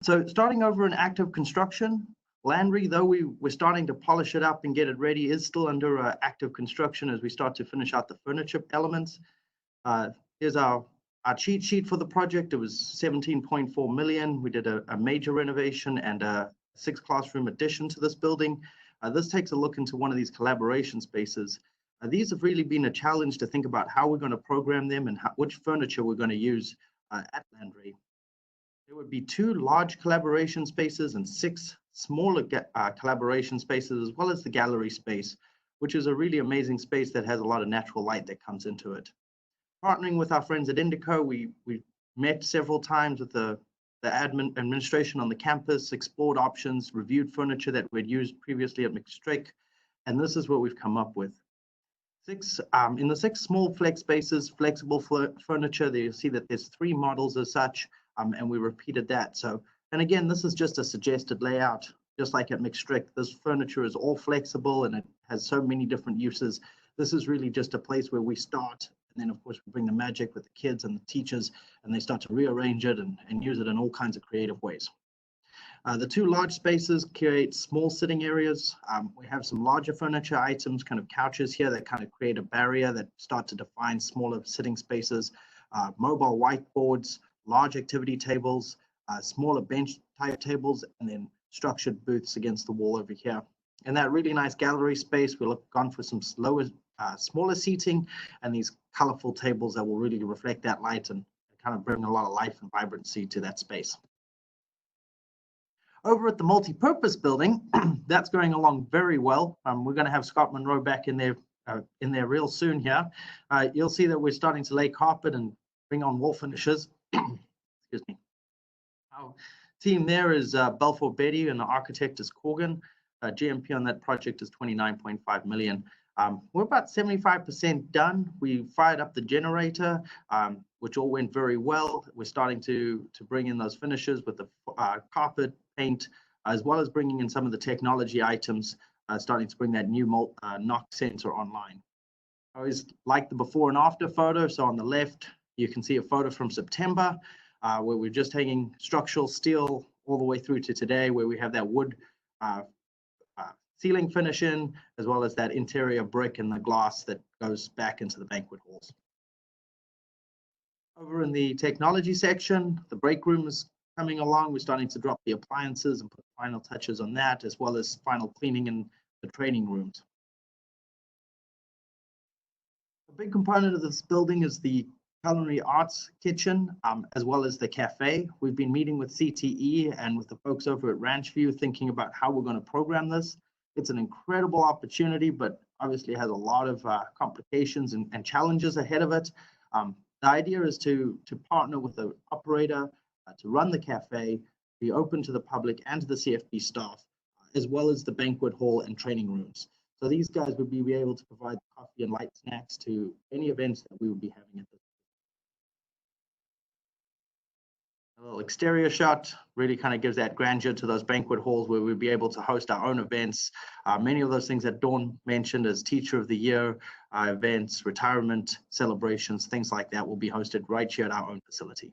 So starting over in active construction, Landry, though we're starting to polish it up and get it ready, is still under active construction as we start to finish out the furniture elements. Here's our cheat sheet for the project. It was 17.4 million. We did a major renovation and a 6 classroom addition to this building. This takes a look into one of these collaboration spaces. These have really been a challenge to think about how we're going to program them and which furniture we're going to use at Landry. There would be 2 large collaboration spaces and 6 smaller collaboration spaces, as well as the gallery space, which is a really amazing space that has a lot of natural light that comes into it. Partnering with our friends at Indico, we met several times with the administration on the campus, explored options, reviewed furniture that we'd used previously at McStrick, and this is what we've come up with. In the 6 small flex spaces, flexible furniture, there you see that there's 3 models as such, and we repeated that. So, and again, this is just a suggested layout, just like at McStrick. This furniture is all flexible and it has so many different uses. This is really just a place where we start, and then of course we bring the magic with the kids and the teachers, and they start to rearrange it and use it in all kinds of creative ways. The 2 large spaces create small sitting areas. We have some larger furniture items, kind of couches here that kind of create a barrier that start to define smaller sitting spaces, mobile whiteboards, large activity tables, smaller bench type tables, and then structured booths against the wall over here. In that really nice gallery space, we've gone for some smaller seating and these colorful tables that will really reflect that light and kind of bring a lot of life and vibrancy to that space. Over at the multi-purpose building, that's going along very well. We're going to have Scott Monroe back in there real soon here. You'll see that we're starting to lay carpet and bring on wall finishes. Excuse me. Our team there is Balfour Betty and the architect is Corgan. GMP on that project is 29.5 million. We're about 75% done. We fired up the generator, which all went very well. We're starting to bring in those finishes with the carpet, paint, as well as bringing in some of the technology items, starting to bring that new NOC sensor online. I always like the before and after photo. So on the left, you can see a photo from September, where we're just hanging structural steel all the way through to today, where we have that wood ceiling finish in, as well as that interior brick and the glass that goes back into the banquet halls. Over in the technology section, the break room is coming along. We're starting to drop the appliances and put final touches on that, as well as final cleaning in the training rooms. A big component of this building is the culinary arts kitchen, as well as the cafe. We've been meeting with CTE and with the folks over at Ranchview, thinking about how we're going to program this. It's an incredible opportunity, but obviously has a lot of complications and challenges ahead of it. The idea is to partner with the operator to run the cafe, be open to the public and to the CFB staff, as well as the banquet hall and training rooms. So these guys would be able to provide coffee and light snacks to any events that we would be having at this. A little exterior shot really kind of gives that grandeur to those banquet halls where we'll be able to host our own events. Many of those things that Dawn mentioned as Teacher of the Year, events, retirement celebrations, things like that will be hosted right here at our own facility.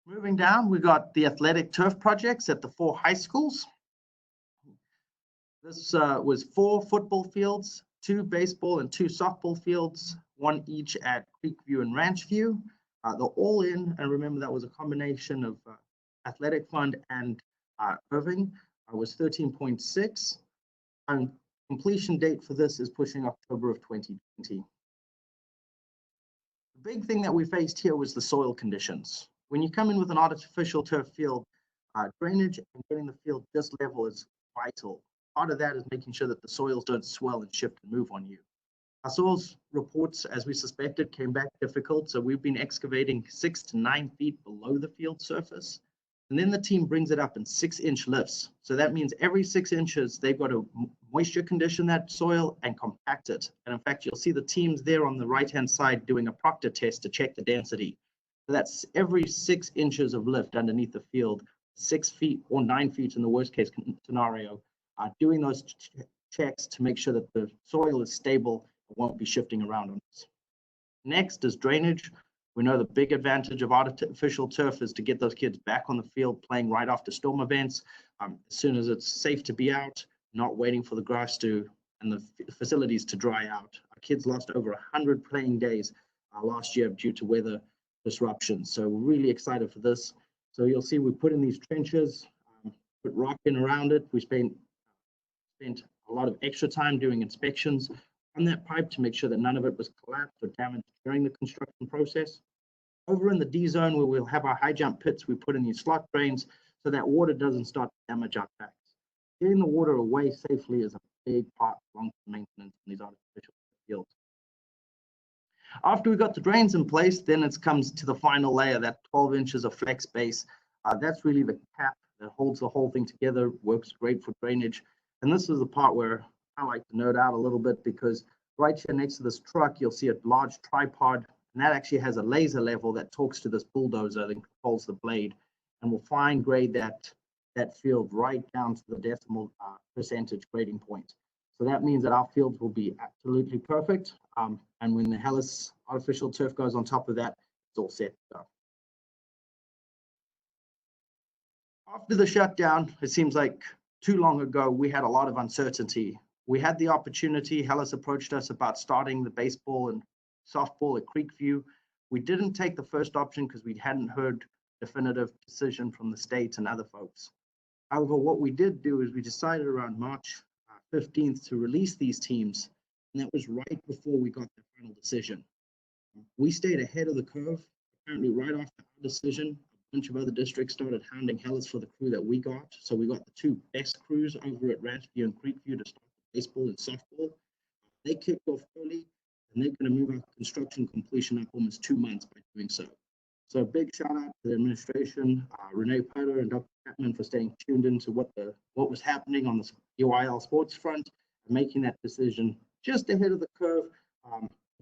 Moving down, we got the athletic turf projects at the 4 high schools. This was 4 football fields, 2 baseball and 2 softball fields, 1 each at Creekview and Ranchview. The all-in, and remember that was a combination of athletic fund and Irving, was 13.6, and completion date for this is pushing October of 2020. The big thing that we faced here was the soil conditions. When you come in with an artificial turf field, drainage and getting the field just level is vital. Part of that is making sure that the soils don't swell and shift and move on you. Our soils reports, as we suspected, came back difficult, so we've been excavating 6 to 9 feet below the field surface, and then the team brings it up in 6-inch lifts. So that means every 6 inches, they've got to moisture condition that soil and compact it. And in fact, you'll see the teams there on the right-hand side doing a Proctor test to check the density. So that's every 6 inches of lift underneath the field, 6 feet or 9 feet in the worst case scenario, doing those checks to make sure that the soil is stable, won't be shifting around on us. Next is drainage. We know the big advantage of artificial turf is to get those kids back on the field playing right after storm events. As soon as it's safe to be out, not waiting for the grass and the facilities to dry out. Our kids lost over 100 playing days last year due to weather disruptions. So we're really excited for this. So you'll see we put in these trenches, put rock in around it. We spent a lot of extra time doing inspections on that pipe to make sure that none of it was collapsed or damaged during the construction process. Over in the D zone where we'll have our high jump pits, we put in these slot drains so that water doesn't start to damage our tracks. Getting the water away safely is a big part of long-term maintenance in these artificial fields. After we got the drains in place, then it comes to the final layer, that 12 inches of flex base. That's really the cap that holds the whole thing together, works great for drainage. And this is the part where I like to nerd out a little bit, because right here next to this truck, you'll see a large tripod, and that actually has a laser level that talks to this bulldozer that controls the blade, and will fine grade that field right down to the decimal percentage grading point. So that means that our fields will be absolutely perfect. And when the Hellas artificial turf goes on top of that, it's all set to go. After the shutdown, it seems like too long ago, we had a lot of uncertainty. We had the opportunity, Hellas approached us about starting the baseball and softball at Creekview. We didn't take the first option because we hadn't heard definitive decision from the state and other folks. However, what we did do is we decided around March 15th to release these teams, and that was right before we got the final decision. We stayed ahead of the curve. Apparently right after our decision, a bunch of other districts started hounding Hellas for the crew that we got. So we got the two best crews over at Ranchview and Creekview to start baseball and softball. They kicked off early, and they're going to move our construction completion up almost 2 months by doing so. So a big shout out to the administration, McWhorter and Dr. Chapman, for staying tuned into what was happening on the UIL sports front and making that decision just ahead of the curve,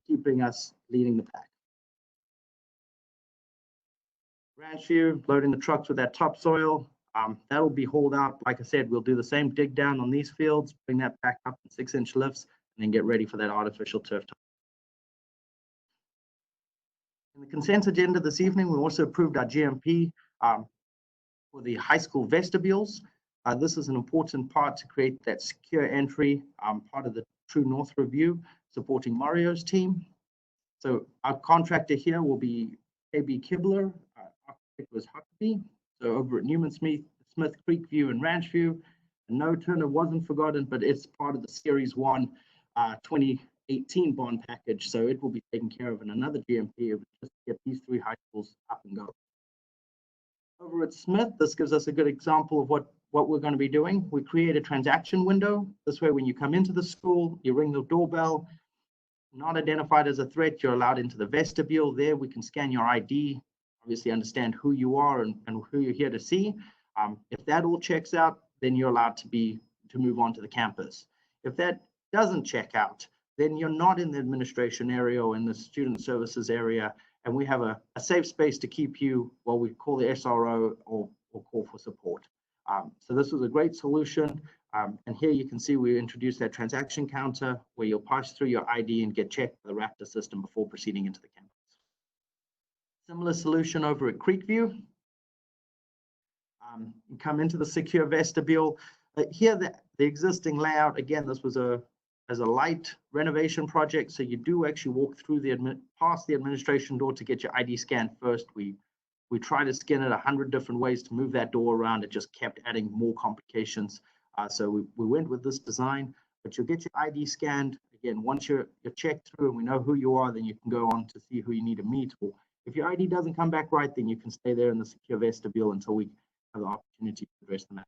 keeping us leading the pack. Ranchview, loading the trucks with that topsoil. That'll be hauled out. Like I said, we'll do the same dig down on these fields, bring that back up in 6-inch lifts, and then get ready for that artificial turf. In the consent agenda this evening, we also approved our GMP for the high school vestibules. This is an important part to create that secure entry, part of the True North review, supporting Mario's team. So our contractor here will be KB Kibler. Architect was Huckabee. So over at Newman Smith, Creekview, and Ranchview. And no, Turner wasn't forgotten, but it's part of the Series 1 2018 bond package. So it will be taken care of in another GMP just to get these 3 high schools up and going. Over at Smith, this gives us a good example of what we're going to be doing. We create a transaction window. This way, when you come into the school, you ring the doorbell, not identified as a threat, you're allowed into the vestibule. There, we can scan your ID, obviously understand who you are and who you're here to see. If that all checks out, then you're allowed to move on to the campus. If that doesn't check out, then you're not in the administration area or in the student services area, and we have a safe space to keep you while we call the SRO or call for support. So this was a great solution. And here you can see we introduced that transaction counter where you'll pass through your ID and get checked by the Raptor system before proceeding into the campus. Similar solution over at Creekview. You come into the secure vestibule. Here, the existing layout, again, this was as a light renovation project. So you do actually walk through past the administration door to get your ID scanned first. We tried to scan it 100 different ways to move that door around. It just kept adding more complications. So we went with this design, but you'll get your ID scanned. Again, once you're checked through and we know who you are, then you can go on to see who you need to meet. Or if your ID doesn't come back right, then you can stay there in the secure vestibule until we have the opportunity to address the matter.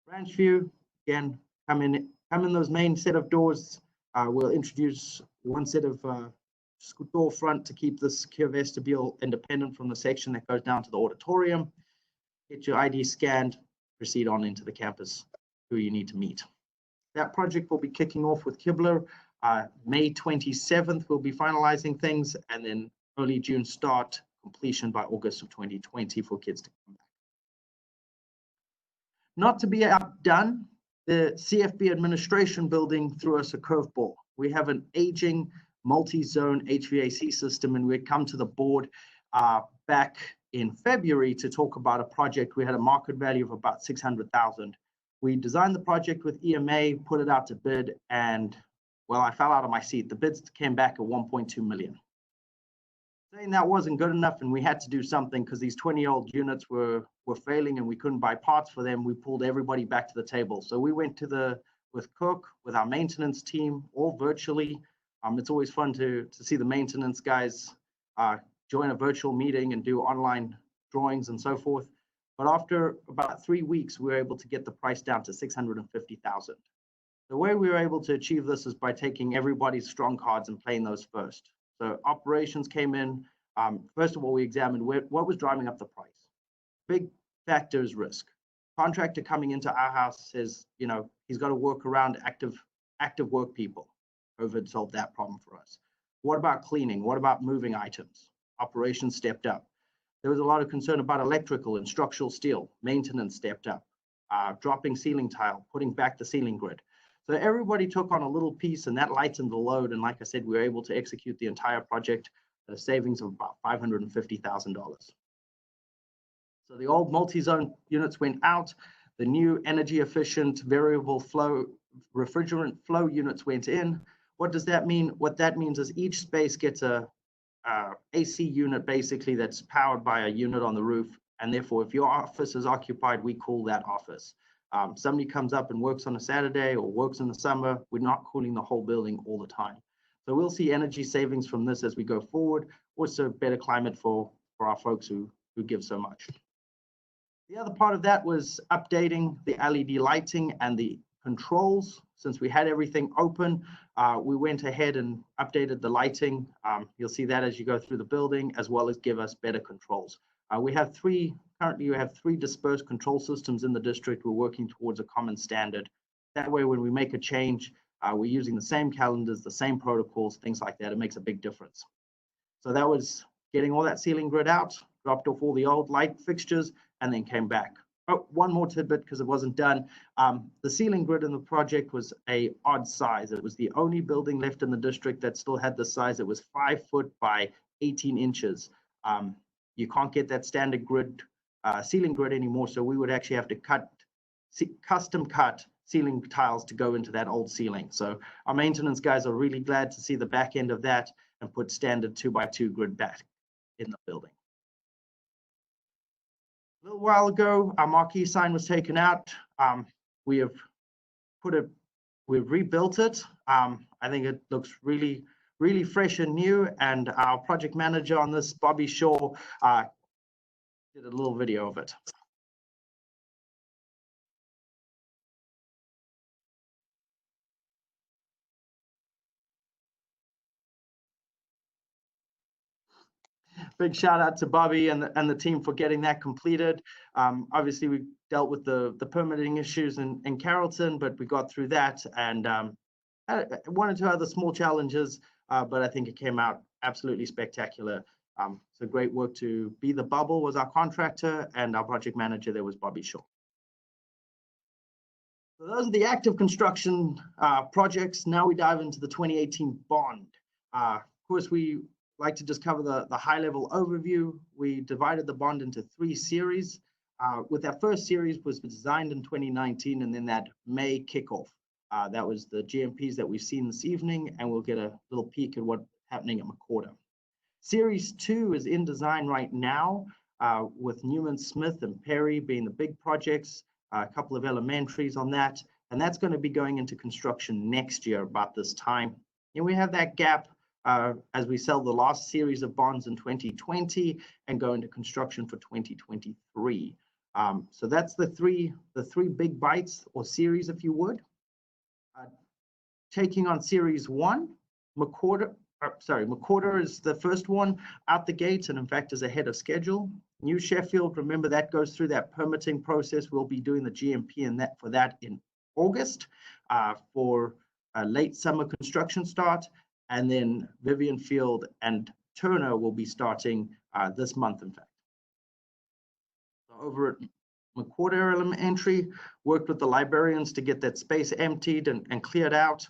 Branch view, again, come in those main set of doors. We'll introduce one set of door front to keep the secure vestibule independent from the section that goes down to the auditorium. Get your ID scanned, proceed on into the campus who you need to meet. That project will be kicking off with Kibler. May 27th, we'll be finalizing things, and then early June start, completion by August of 2020 for kids to come back. Not to be outdone, the CFB administration building threw us a curveball. We have an aging multi-zone HVAC system, and we'd come to the board back in February to talk about a project. We had a market value of about 600,000. We designed the project with EMA, put it out to bid, and well, I fell out of my seat. The bids came back at 1.2 million. Saying that wasn't good enough, and we had to do something because these 20-year-old units were failing, and we couldn't buy parts for them. We pulled everybody back to the table. So we went to with Cook, with our maintenance team, all virtually. It's always fun to see the maintenance guys join a virtual meeting and do online drawings and so forth. But after about 3 weeks, we were able to get the price down to 650,000. The way we were able to achieve this is by taking everybody's strong cards and playing those first. So operations came in. First of all, we examined what was driving up the price. Big factor is risk. Contractor coming into our house says, you know, he's got to work around active work people. COVID solved that problem for us. What about cleaning? What about moving items? Operations stepped up. There was a lot of concern about electrical and structural steel. Maintenance stepped up. Dropping ceiling tile, putting back the ceiling grid. So everybody took on a little piece, and that lightened the load. And like I said, we were able to execute the entire project at a savings of about $550,000. So the old multi-zone units went out. The new energy efficient variable flow refrigerant flow units went in. What does that mean? What that means is each space gets a AC unit basically that's powered by a unit on the roof. And therefore, if your office is occupied, we call that office. Somebody comes up and works on a Saturday or works in the summer, we're not cooling the whole building all the time. So we'll see energy savings from this as we go forward. Also better climate for our folks who give so much. The other part of that was updating the LED lighting and the controls. Since we had everything open, we went ahead and updated the lighting. You'll see that as you go through the building, as well as give us better controls. Currently we have three dispersed control systems in the district. We're working towards a common standard. That way, when we make a change, we're using the same calendars, the same protocols, things like that. It makes a big difference. So that was getting all that ceiling grid out, dropped off all the old light fixtures, and then came back. Oh, one more tidbit because it wasn't done. The ceiling grid in the project was an odd size. It was the only building left in the district that still had the size. It was 5 foot by 18 inches. You can't get that standard grid, ceiling grid anymore, so we would actually have to custom cut ceiling tiles to go into that old ceiling. So our maintenance guys are really glad to see the back end of that and put standard 2x2 grid back in the building. A little while ago, our Marquee sign was taken out. We've rebuilt it. I think it looks really fresh and new. And our project manager on this, Bobby Shaw, did a little video of it. Big shout out to Bobby and the team for getting that completed. Obviously, we dealt with the permitting issues in Carrollton, but we got through that, and one or two other small challenges, but I think it came out absolutely spectacular. So great work to be the bubble was our contractor, and our project manager there was Bobby Shaw. So those are the active construction projects. Now we dive into the 2018 bond. Of course, we like to just cover the high-level overview. We divided the bond into 3 series. With our first series was designed in 2019, and then that May kickoff. That was the GMPs that we've seen this evening, and we'll get a little peek at what's happening at McWhorter. Series 2 is in design right now, with Newman Smith and Perry being the big projects, a couple of elementaries on that, and that's going to be going into construction next year about this time. And we have that gap as we sell the last series of bonds in 2020 and go into construction for 2023. So that's the three big bites or series, if you would. Taking on series 1, McWhorter is the first one out the gate, and in fact is ahead of schedule. New Sheffield, remember that goes through that permitting process. We'll be doing the GMP and for that in August for a late summer construction start. And then Vivian Field and Turner will be starting this month, in fact. So over at McWhorter Elementary, worked with the librarians to get that space emptied and cleared out.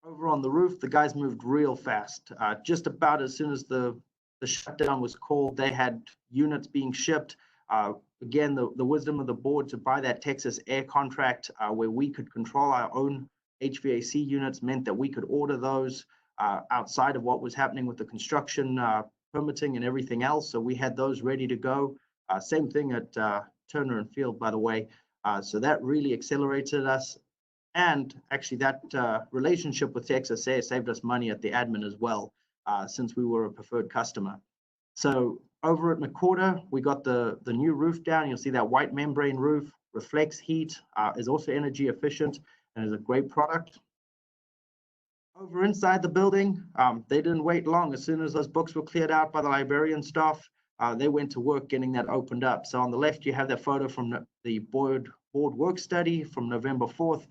Over on the roof, the guys moved real fast. Just about as soon as the shutdown was called, they had units being shipped. Again, the wisdom of the board to buy that Texas Air contract where we could control our own HVAC units meant that we could order those outside of what was happening with the construction permitting and everything else. So we had those ready to go. Same thing at Turner and Field, by the way. So that really accelerated us. And actually that relationship with Texas Air saved us money at the admin as well, since we were a preferred customer. So over at McWhorter, we got the new roof down. You'll see that white membrane roof, reflects heat, is also energy efficient, and is a great product. Over inside the building, they didn't wait long. As soon as those books were cleared out by the librarian staff, they went to work getting that opened up. So on the left, you have that photo from the board work study from November 4th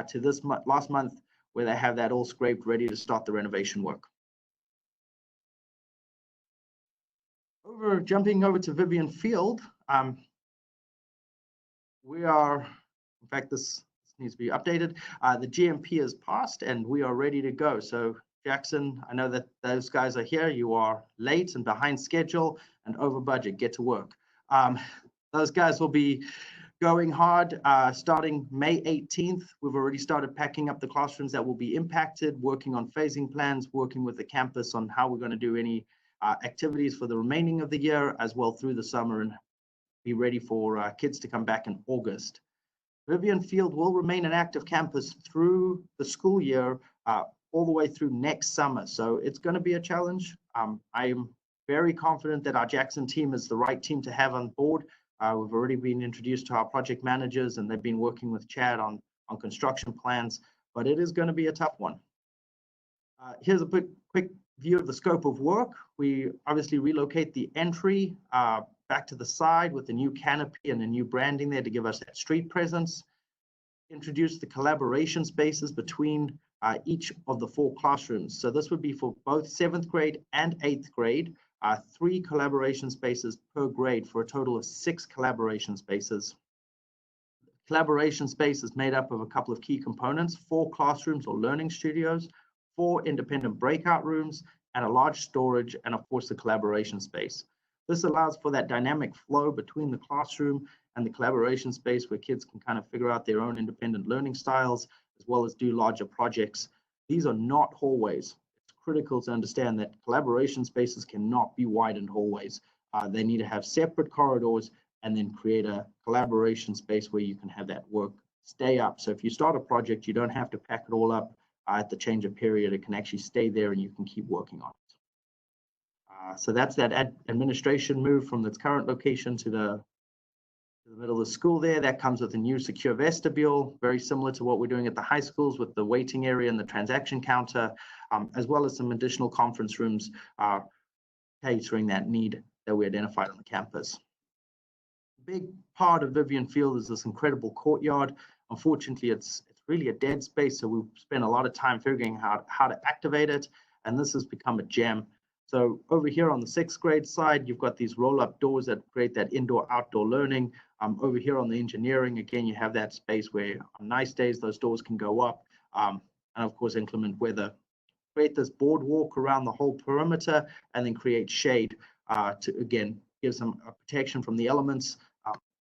to this last month, where they have that all scraped, ready to start the renovation work. Jumping over to Vivian Field, we are, in fact, this needs to be updated. The GMP is passed and we are ready to go. So Jackson, I know that those guys are here. You are late and behind schedule and over budget. Get to work. Those guys will be going hard starting May 18th. We've already started packing up the classrooms that will be impacted, working on phasing plans, working with the campus on how we're going to do any activities for the remaining of the year, as well through the summer, and be ready for kids to come back in August. Vivian Field will remain an active campus through the school year, all the way through next summer. So it's going to be a challenge. I am very confident that our Jackson team is the right team to have on board. We've already been introduced to our project managers and they've been working with Chad on construction plans, but it is going to be a tough one. Here's a quick view of the scope of work. We obviously relocate the entry back to the side with the new canopy and the new branding there to give us that street presence. Introduce the collaboration spaces between each of the 4 classrooms. So this would be for both 7th grade and 8th grade, 3 collaboration spaces per grade for a total of 6 collaboration spaces. Collaboration space is made up of a couple of key components: 4 classrooms or learning studios, 4 independent breakout rooms, and a large storage, and of course the collaboration space. This allows for that dynamic flow between the classroom and the collaboration space where kids can kind of figure out their own independent learning styles, as well as do larger projects. These are not hallways. It's critical to understand that collaboration spaces cannot be widened hallways. They need to have separate corridors and then create a collaboration space where you can have that work stay up. So if you start a project, you don't have to pack it all up at the change of period. It can actually stay there and you can keep working on it. So that's that administration move from its current location to the middle of the school there. That comes with a new secure vestibule, very similar to what we're doing at the high schools with the waiting area and the transaction counter, as well as some additional conference rooms catering that need that we identified on the campus. A big part of Vivian Field is this incredible courtyard. Unfortunately, it's really a dead space, so we've spent a lot of time figuring out how to activate it, and this has become a gem. So over here on the 6th grade side, you've got these roll-up doors that create that indoor-outdoor learning. Over here on the engineering, again, you have that space where on nice days, those doors can go up. And of course, inclement weather. Create this boardwalk around the whole perimeter and then create shade to, again, give some protection from the elements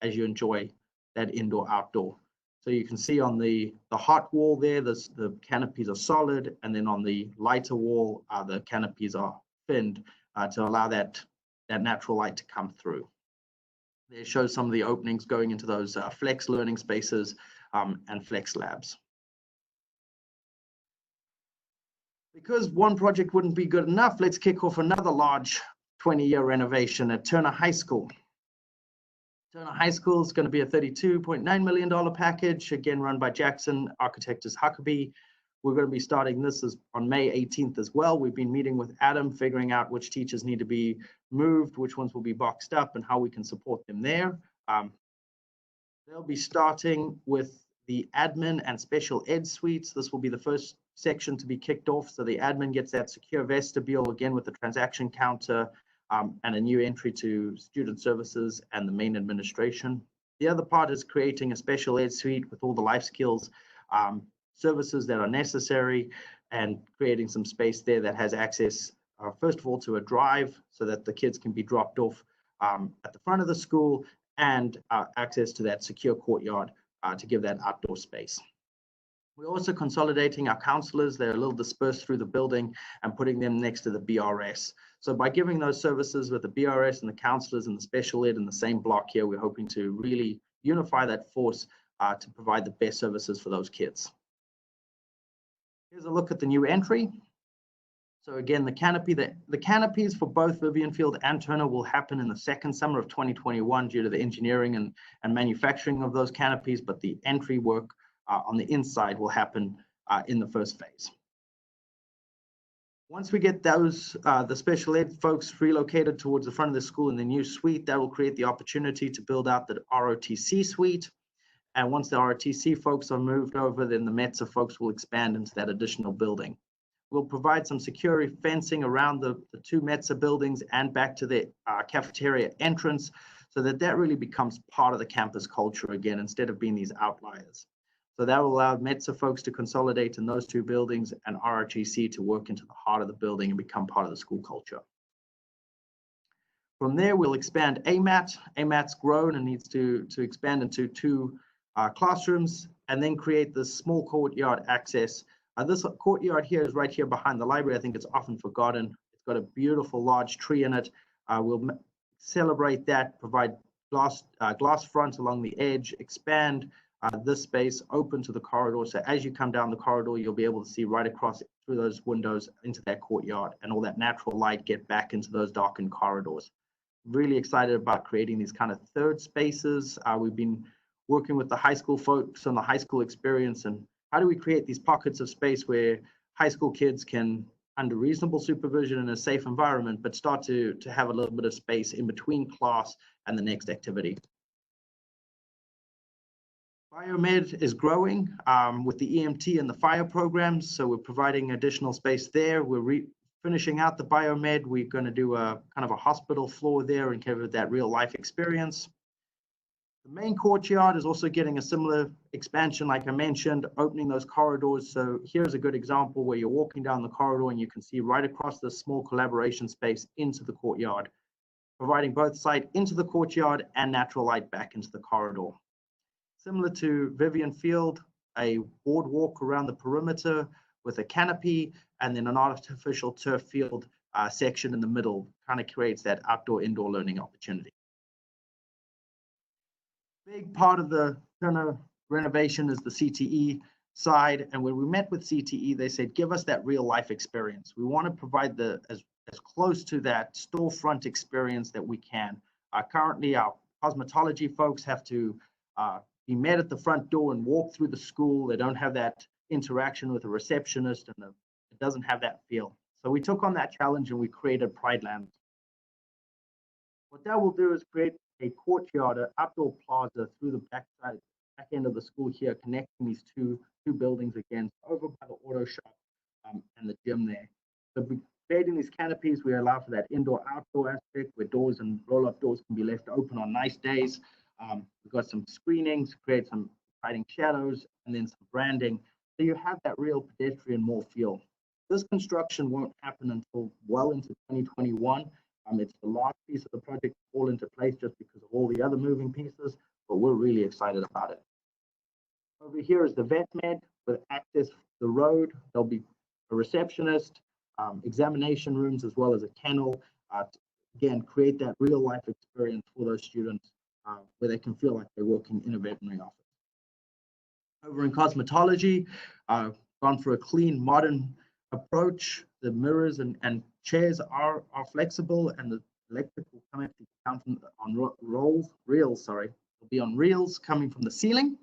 as you enjoy that indoor-outdoor. So you can see on the hot wall there, the canopies are solid, and then on the lighter wall, the canopies are thinned to allow that natural light to come through. There shows some of the openings going into those flex learning spaces and flex labs. Because one project wouldn't be good enough, let's kick off another large 20-year renovation at Turner High School. Turner High School is going to be a $32.9 million package, again run by Jackson, architect is Huckabee. We're going to be starting this on May 18th as well. We've been meeting with Adam, figuring out which teachers need to be moved, which ones will be boxed up, and how we can support them there. They'll be starting with the admin and special ed suites. This will be the first section to be kicked off. So the admin gets that secure vestibule, again with the transaction counter, and a new entry to student services and the main administration. The other part is creating a special ed suite with all the life skills services that are necessary, and creating some space there that has access, first of all, to a drive so that the kids can be dropped off at the front of the school, and access to that secure courtyard to give that outdoor space. We're also consolidating our counselors. They're a little dispersed through the building and putting them next to the BRS. So by giving those services with the BRS and the counselors and the special ed in the same block here, we're hoping to really unify that force to provide the best services for those kids. Here's a look at the new entry. So again, the canopies for both Vivian Field and Turner will happen in the second summer of 2021 due to the engineering and manufacturing of those canopies, but the entry work on the inside will happen in the first phase. Once we get those, the special ed folks relocated towards the front of the school in the new suite, that will create the opportunity to build out the ROTC suite. And once the ROTC folks are moved over, then the METSA folks will expand into that additional building. We'll provide some security fencing around the two METSA buildings and back to the cafeteria entrance, so that really becomes part of the campus culture again, instead of being these outliers. So that will allow METSA folks to consolidate in those two buildings and ROTC to work into the heart of the building and become part of the school culture. From there, we'll expand AMAT. AMAT's grown and needs to expand into two classrooms, and then create this small courtyard access. This courtyard here is right here behind the library. I think it's often forgotten. It's got a beautiful large tree in it. We'll celebrate that, provide glass front along the edge, expand this space open to the corridor. So as you come down the corridor, you'll be able to see right across through those windows into that courtyard, and all that natural light get back into those darkened corridors. Really excited about creating these kind of third spaces. We've been working with the high school folks on the high school experience, and how do we create these pockets of space where high school kids can, under reasonable supervision in a safe environment, but start to have a little bit of space in between class and the next activity. Biomed is growing with the EMT and the fire programs, so we're providing additional space there. We're finishing out the biomed. We're going to do a kind of a hospital floor there and give it that real life experience. The main courtyard is also getting a similar expansion, like I mentioned, opening those corridors. So here's a good example where you're walking down the corridor and you can see right across the small collaboration space into the courtyard, providing both sight into the courtyard and natural light back into the corridor. Similar to Vivian Field, a boardwalk around the perimeter with a canopy, and then an artificial turf field section in the middle, kind of creates that outdoor-indoor learning opportunity. Big part of the Turner renovation is the CTE side, and when we met with CTE, they said, give us that real life experience. We want to provide as close to that storefront experience that we can. Currently, our cosmetology folks have to be met at the front door and walk through the school. They don't have that interaction with a receptionist, and it doesn't have that feel. So we took on that challenge and we created Pride Land. What that will do is create a courtyard, an outdoor plaza through the back end of the school here, connecting these two buildings again, over by the auto shop and the gym there. So creating these canopies, we allow for that indoor-outdoor aspect where doors and roll-up doors can be left open on nice days. We've got some screenings, create some exciting shadows, and then some branding. So you have that real pedestrian mall feel. This construction won't happen until well into 2021. It's the last piece of the project to fall into place just because of all the other moving pieces, but we're really excited about it. Over here is the vet med with access to the road. There'll be a receptionist, examination rooms, as well as a kennel. Again, create that real life experience for those students where they can feel like they're working in a veterinary office. Over in cosmetology, gone for a clean, modern approach. The mirrors and chairs are flexible, and the electric will come on reels. Will be on reels coming from the ceiling.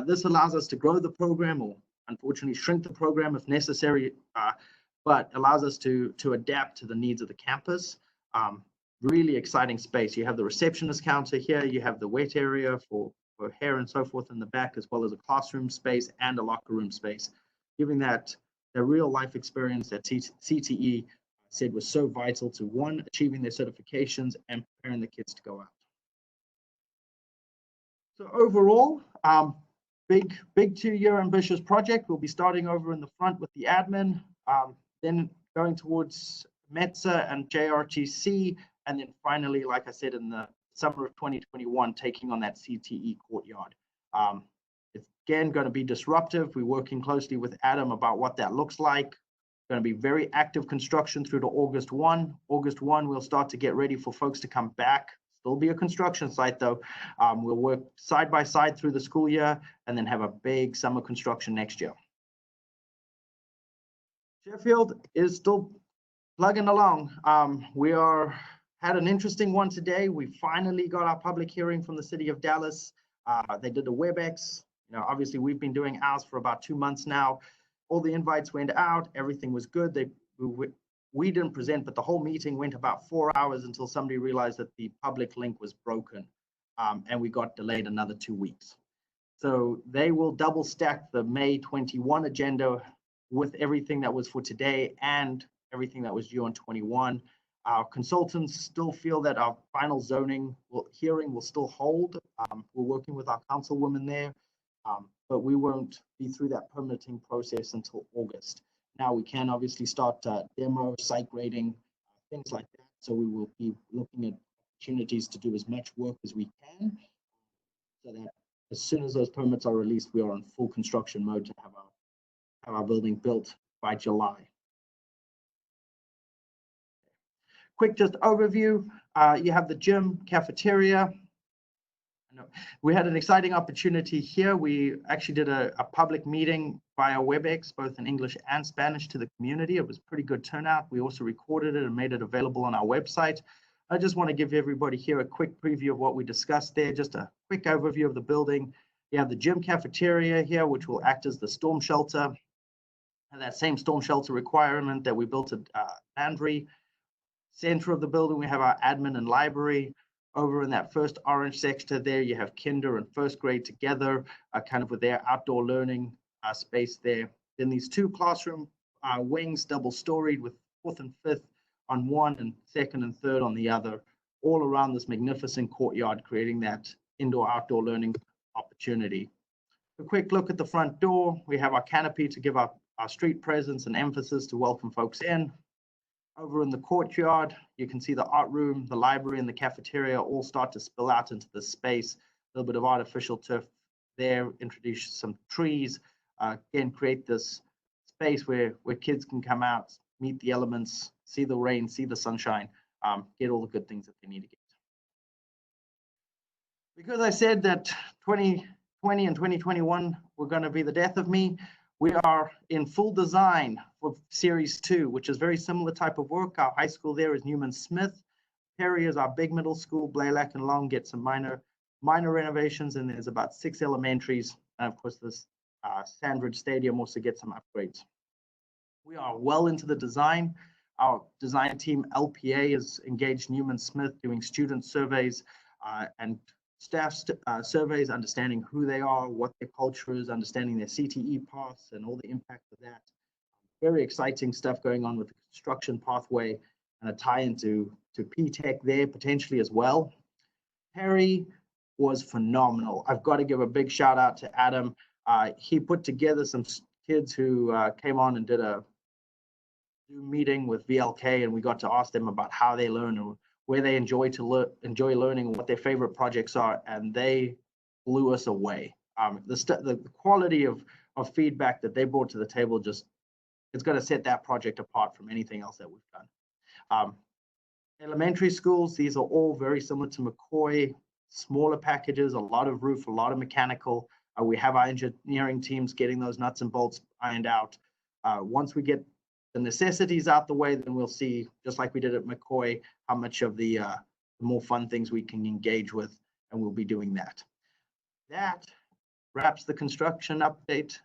This allows us to grow the program, or unfortunately shrink the program if necessary, but allows us to adapt to the needs of the campus. Really exciting space. You have the receptionist counter here. You have the wet area for hair and so forth in the back, as well as a classroom space and a locker room space, giving that the real life experience that CTE said was so vital to, one, achieving their certifications and preparing the kids to go out. So overall, big 2-year ambitious project. We'll be starting over in the front with the admin, then going towards METSA and JRTC, and then finally, like I said, in the summer of 2021, taking on that CTE courtyard. It's again going to be disruptive. We're working closely with Adam about what that looks like. Going to be very active construction through to August 1. August 1, we'll start to get ready for folks to come back. Still be a construction site though. We'll work side by side through the school year and then have a big summer construction next year. Sheffield is still plugging along. We had an interesting one today. We finally got our public hearing from the city of Dallas. They did a WebEx. Obviously we've been doing ours for about 2 months now. All the invites went out. Everything was good. We didn't present, but the whole meeting went about 4 hours until somebody realized that the public link was broken, and we got delayed another 2 weeks. So they will double stack the May 21 agenda with everything that was for today and everything that was due on 21. Our consultants still feel that our final zoning hearing will still hold. We're working with our councilwoman there. But we won't be through that permitting process until August. Now we can obviously start demo, site grading, things like that. So we will be looking at opportunities to do as much work as we can, so that as soon as those permits are released, we are in full construction mode to have our building built by July. Quick just overview. You have the gym, cafeteria. We had an exciting opportunity here. We actually did a public meeting via WebEx, both in English and Spanish, to the community. It was pretty good turnout. We also recorded it and made it available on our website. I just want to give everybody here a quick preview of what we discussed there, just a quick overview of the building. You have the gym cafeteria here, which will act as the storm shelter, and that same storm shelter requirement that we built at Landry. Center of the building, we have our admin and library. Over in that first orange sector there, you have kinder and first grade together, kind of with their outdoor learning space there. Then these 2 classroom wings, double storied, with 4th and 5th on one and 2nd and 3rd on the other, all around this magnificent courtyard, creating that indoor-outdoor learning opportunity. A quick look at the front door. We have our canopy to give our street presence and emphasis to welcome folks in. Over in the courtyard, you can see the art room, the library, and the cafeteria all start to spill out into this space. A little bit of artificial turf there, introduce some trees, again, create this space where kids can come out, meet the elements, see the rain, see the sunshine, get all the good things that they need to get. Because I said that 2020 and 2021 were going to be the death of me, we are in full design for Series 2, which is very similar type of work. Our high school there is Newman Smith. Perry is our big middle school. Blaylock and Long get some minor renovations, and there's about 6 elementaries. And of course, this Sandridge Stadium also gets some upgrades. We are well into the design. Our design team, LPA, has engaged Newman Smith doing student surveys and staff surveys, understanding who they are, what their culture is, understanding their CTE paths and all the impact of that. Very exciting stuff going on with the construction pathway and a tie into P-Tech there potentially as well. Perry was phenomenal. I've got to give a big shout out to Adam. He put together some kids who came on and did a Zoom meeting with VLK, and we got to ask them about how they learn and where they enjoy learning, what their favorite projects are, and they blew us away. The quality of feedback that they brought to the table, just it's going to set that project apart from anything else that we've done. Elementary schools, these are all very similar to McCoy, smaller packages, a lot of roof, a lot of mechanical. We have our engineering teams getting those nuts and bolts ironed out. Once we get the necessities out the way, then we'll see, just like we did at McCoy, how much of the more fun things we can engage with, and we'll be doing that. That wraps the construction update